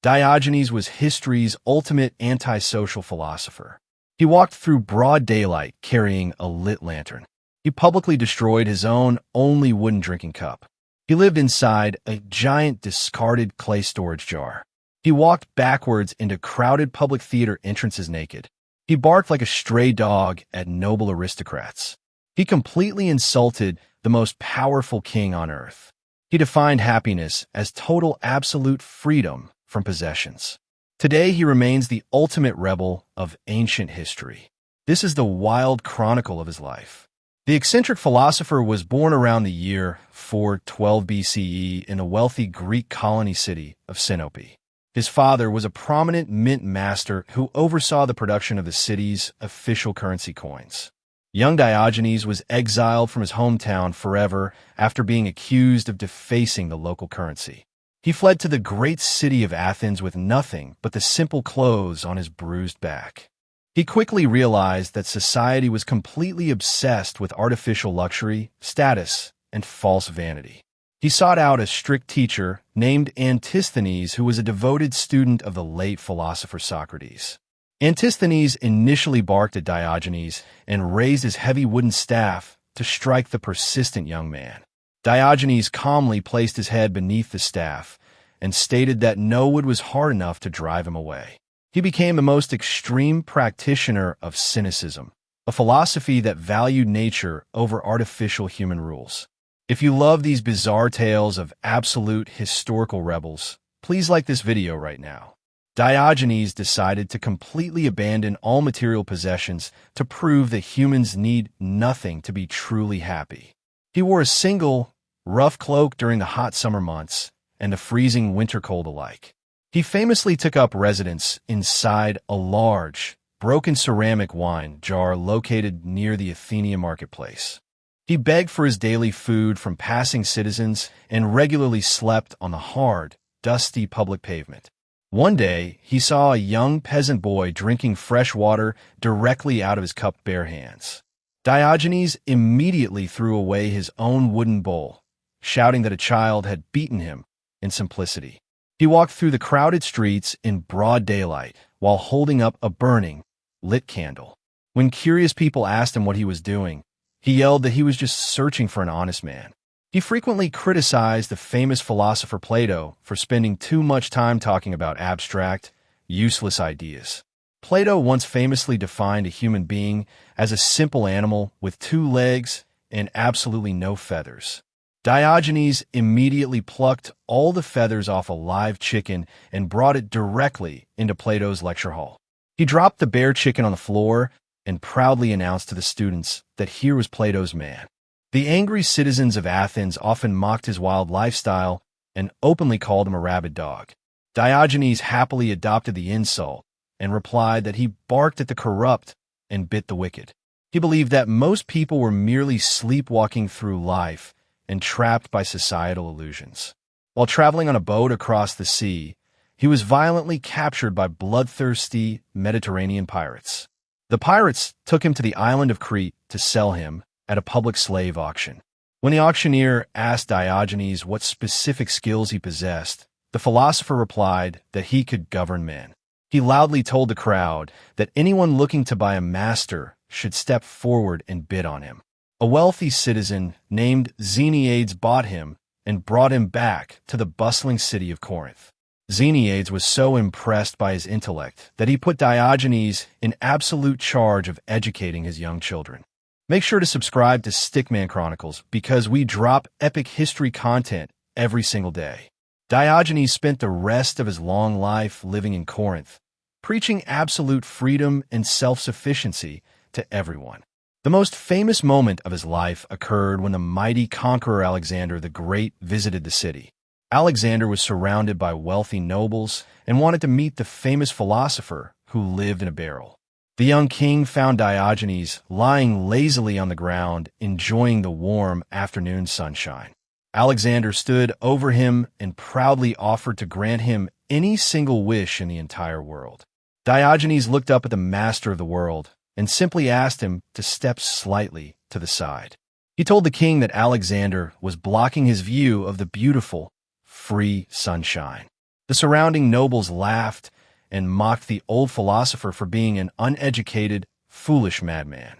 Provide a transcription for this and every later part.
Diogenes was history's ultimate antisocial philosopher. He walked through broad daylight carrying a lit lantern. He publicly destroyed his own only wooden drinking cup. He lived inside a giant discarded clay storage jar. He walked backwards into crowded public theater entrances naked. He barked like a stray dog at noble aristocrats. He completely insulted the most powerful king on earth. He defined happiness as total absolute freedom from possessions. Today he remains the ultimate rebel of ancient history. This is the wild chronicle of his life. The eccentric philosopher was born around the year 412 BCE in a wealthy Greek colony city of Sinope. His father was a prominent mint master who oversaw the production of the city's official currency coins. Young Diogenes was exiled from his hometown forever after being accused of defacing the local currency. He fled to the great city of Athens with nothing but the simple clothes on his bruised back. He quickly realized that society was completely obsessed with artificial luxury, status, and false vanity. He sought out a strict teacher named Antisthenes, who was a devoted student of the late philosopher Socrates. Antisthenes initially barked at Diogenes and raised his heavy wooden staff to strike the persistent young man. Diogenes calmly placed his head beneath the staff and stated that no wood was hard enough to drive him away. He became the most extreme practitioner of cynicism, a philosophy that valued nature over artificial human rules. If you love these bizarre tales of absolute historical rebels, please like this video right now. Diogenes decided to completely abandon all material possessions to prove that humans need nothing to be truly happy. He wore a single, rough cloak during the hot summer months and the freezing winter cold alike. He famously took up residence inside a large, broken ceramic wine jar located near the Athenian marketplace. He begged for his daily food from passing citizens and regularly slept on the hard, dusty public pavement. One day, he saw a young peasant boy drinking fresh water directly out of his cupped bare hands. Diogenes immediately threw away his own wooden bowl, shouting that a child had beaten him in simplicity. He walked through the crowded streets in broad daylight while holding up a burning, lit candle. When curious people asked him what he was doing, he yelled that he was just searching for an honest man. He frequently criticized the famous philosopher Plato for spending too much time talking about abstract, useless ideas. Plato once famously defined a human being as a simple animal with 2 legs and absolutely no feathers. Diogenes immediately plucked all the feathers off a live chicken and brought it directly into Plato's lecture hall. He dropped the bare chicken on the floor and proudly announced to the students that here was Plato's man. The angry citizens of Athens often mocked his wild lifestyle and openly called him a rabid dog. Diogenes happily adopted the insult and replied that he barked at the corrupt and bit the wicked. He believed that most people were merely sleepwalking through life and trapped by societal illusions. While traveling on a boat across the sea, he was violently captured by bloodthirsty Mediterranean pirates. The pirates took him to the island of Crete to sell him at a public slave auction. When the auctioneer asked Diogenes what specific skills he possessed, the philosopher replied that he could govern men. He loudly told the crowd that anyone looking to buy a master should step forward and bid on him. A wealthy citizen named Xeniades bought him and brought him back to the bustling city of Corinth. Xeniades was so impressed by his intellect that he put Diogenes in absolute charge of educating his young children. Make sure to subscribe to Stickman Chronicles because we drop epic history content every single day. Diogenes spent the rest of his long life living in Corinth, preaching absolute freedom and self-sufficiency to everyone. The most famous moment of his life occurred when the mighty conqueror Alexander the Great visited the city. Alexander was surrounded by wealthy nobles and wanted to meet the famous philosopher who lived in a barrel. The young king found Diogenes lying lazily on the ground, enjoying the warm afternoon sunshine. Alexander stood over him and proudly offered to grant him any single wish in the entire world. Diogenes looked up at the master of the world and simply asked him to step slightly to the side. He told the king that Alexander was blocking his view of the beautiful, free sunshine. The surrounding nobles laughed and mocked the old philosopher for being an uneducated, foolish madman.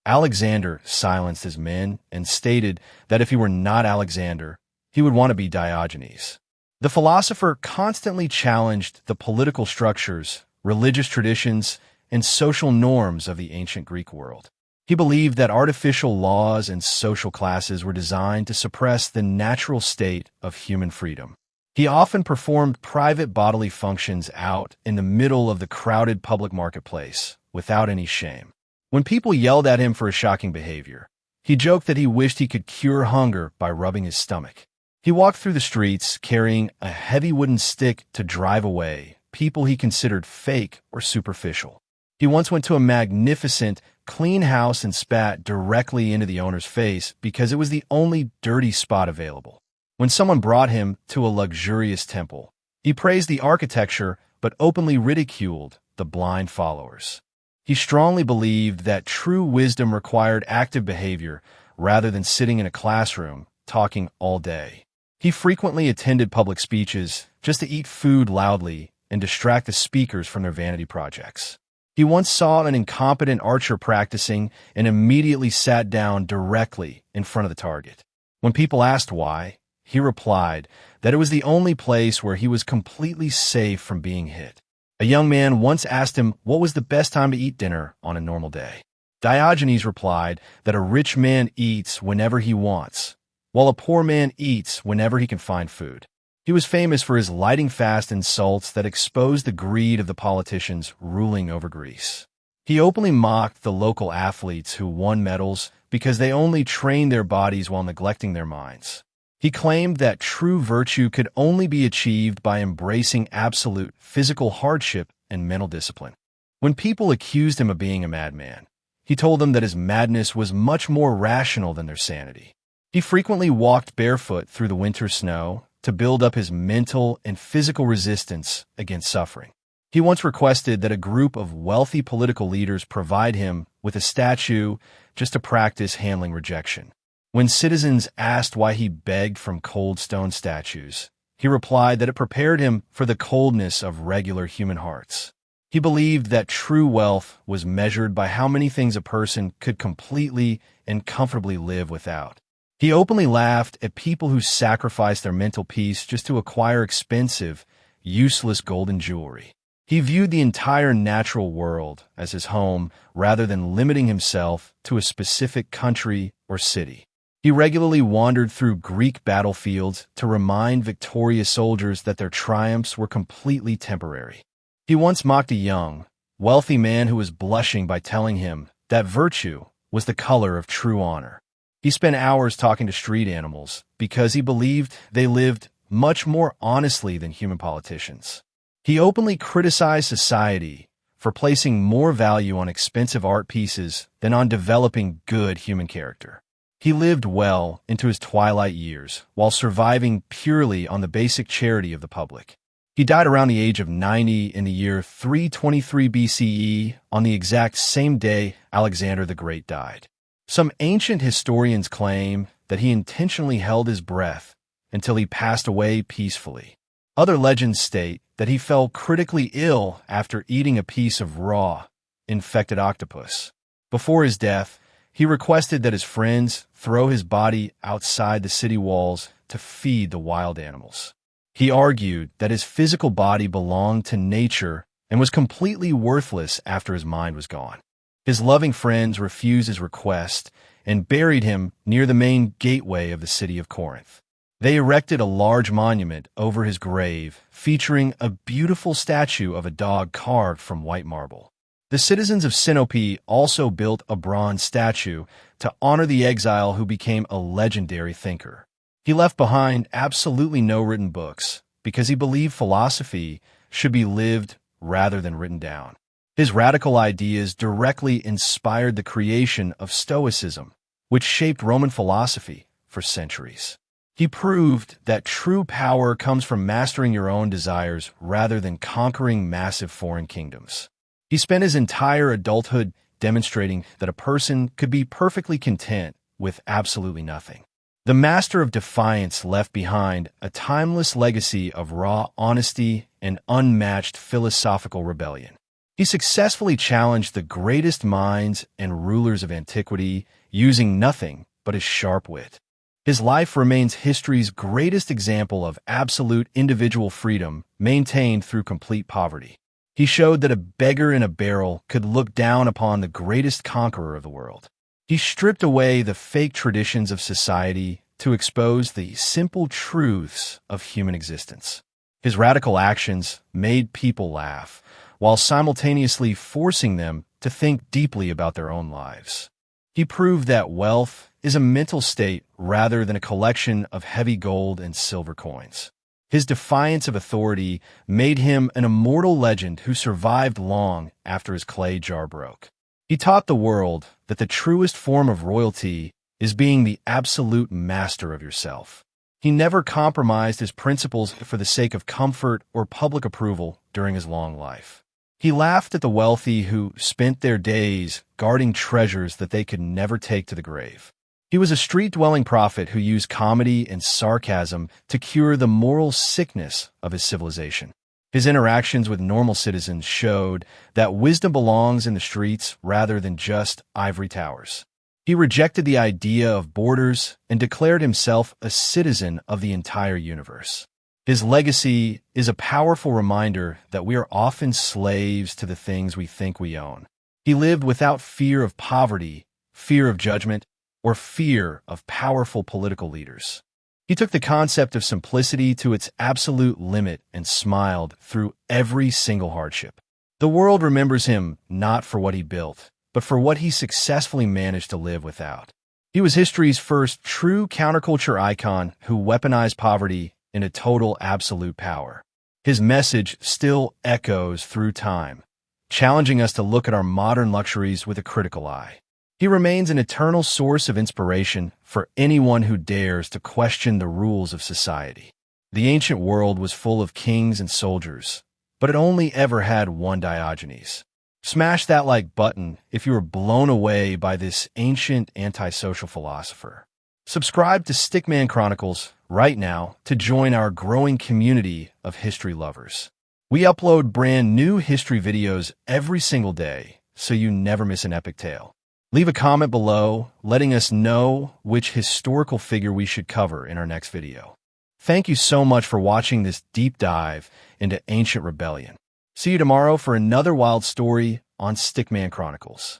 Alexander silenced his men and stated that if he were not Alexander, he would want to be Diogenes. The philosopher constantly challenged the political structures, religious traditions, and social norms of the ancient Greek world. He believed that artificial laws and social classes were designed to suppress the natural state of human freedom. He often performed private bodily functions out in the middle of the crowded public marketplace, without any shame. When people yelled at him for his shocking behavior, he joked that he wished he could cure hunger by rubbing his stomach. He walked through the streets carrying a heavy wooden stick to drive away people he considered fake or superficial. He once went to a magnificent, clean house and spat directly into the owner's face because it was the only dirty spot available. When someone brought him to a luxurious temple, he praised the architecture but openly ridiculed the blind followers. He strongly believed that true wisdom required active behavior rather than sitting in a classroom talking all day. He frequently attended public speeches just to eat food loudly and distract the speakers from their vanity projects. He once saw an incompetent archer practicing and immediately sat down directly in front of the target. When people asked why, he replied that it was the only place where he was completely safe from being hit. A young man once asked him what was the best time to eat dinner on a normal day. Diogenes replied that a rich man eats whenever he wants, while a poor man eats whenever he can find food. He was famous for his lightning-fast insults that exposed the greed of the politicians ruling over Greece. He openly mocked the local athletes who won medals because they only trained their bodies while neglecting their minds. He claimed that true virtue could only be achieved by embracing absolute physical hardship and mental discipline. When people accused him of being a madman, he told them that his madness was much more rational than their sanity. He frequently walked barefoot through the winter snow to build up his mental and physical resistance against suffering. He once requested that a group of wealthy political leaders provide him with a statue just to practice handling rejection. When citizens asked why he begged from cold stone statues, he replied that it prepared him for the coldness of regular human hearts. He believed that true wealth was measured by how many things a person could completely and comfortably live without. He openly laughed at people who sacrificed their mental peace just to acquire expensive, useless golden jewelry. He viewed the entire natural world as his home rather than limiting himself to a specific country or city. He regularly wandered through Greek battlefields to remind victorious soldiers that their triumphs were completely temporary. He once mocked a young, wealthy man who was blushing by telling him that virtue was the color of true honor. He spent hours talking to street animals because he believed they lived much more honestly than human politicians. He openly criticized society for placing more value on expensive art pieces than on developing good human character. He lived well into his twilight years while surviving purely on the basic charity of the public. He died around the age of 90 in the year 323 BCE, on the exact same day Alexander the Great died. Some ancient historians claim that he intentionally held his breath until he passed away peacefully. Other legends state that he fell critically ill after eating a piece of raw, infected octopus. Before his death, he requested that his friends throw his body outside the city walls to feed the wild animals. He argued that his physical body belonged to nature and was completely worthless after his mind was gone. His loving friends refused his request and buried him near the main gateway of the city of Corinth. They erected a large monument over his grave, featuring a beautiful statue of a dog carved from white marble. The citizens of Sinope also built a bronze statue to honor the exile who became a legendary thinker. He left behind absolutely no written books because he believed philosophy should be lived rather than written down. His radical ideas directly inspired the creation of Stoicism, which shaped Roman philosophy for centuries. He proved that true power comes from mastering your own desires rather than conquering massive foreign kingdoms. He spent his entire adulthood demonstrating that a person could be perfectly content with absolutely nothing. The master of defiance left behind a timeless legacy of raw honesty and unmatched philosophical rebellion. He successfully challenged the greatest minds and rulers of antiquity, using nothing but his sharp wit. His life remains history's greatest example of absolute individual freedom maintained through complete poverty. He showed that a beggar in a barrel could look down upon the greatest conqueror of the world. He stripped away the fake traditions of society to expose the simple truths of human existence. His radical actions made people laugh, while simultaneously forcing them to think deeply about their own lives. He proved that wealth is a mental state rather than a collection of heavy gold and silver coins. His defiance of authority made him an immortal legend who survived long after his clay jar broke. He taught the world that the truest form of royalty is being the absolute master of yourself. He never compromised his principles for the sake of comfort or public approval during his long life. He laughed at the wealthy who spent their days guarding treasures that they could never take to the grave. He was a street-dwelling prophet who used comedy and sarcasm to cure the moral sickness of his civilization. His interactions with normal citizens showed that wisdom belongs in the streets rather than just ivory towers. He rejected the idea of borders and declared himself a citizen of the entire universe. His legacy is a powerful reminder that we are often slaves to the things we think we own. He lived without fear of poverty, fear of judgment, or fear of powerful political leaders. He took the concept of simplicity to its absolute limit and smiled through every single hardship. The world remembers him not for what he built, but for what he successfully managed to live without. He was history's first true counterculture icon who weaponized poverty into total absolute power. His message still echoes through time, challenging us to look at our modern luxuries with a critical eye. He remains an eternal source of inspiration for anyone who dares to question the rules of society. The ancient world was full of kings and soldiers, but it only ever had one Diogenes. Smash that like button if you were blown away by this ancient antisocial philosopher. Subscribe to Stickman Chronicles right now to join our growing community of history lovers. We upload brand new history videos every single day, so you never miss an epic tale. Leave a comment below letting us know which historical figure we should cover in our next video. Thank you so much for watching this deep dive into ancient rebellion. See you tomorrow for another wild story on Stickman Chronicles.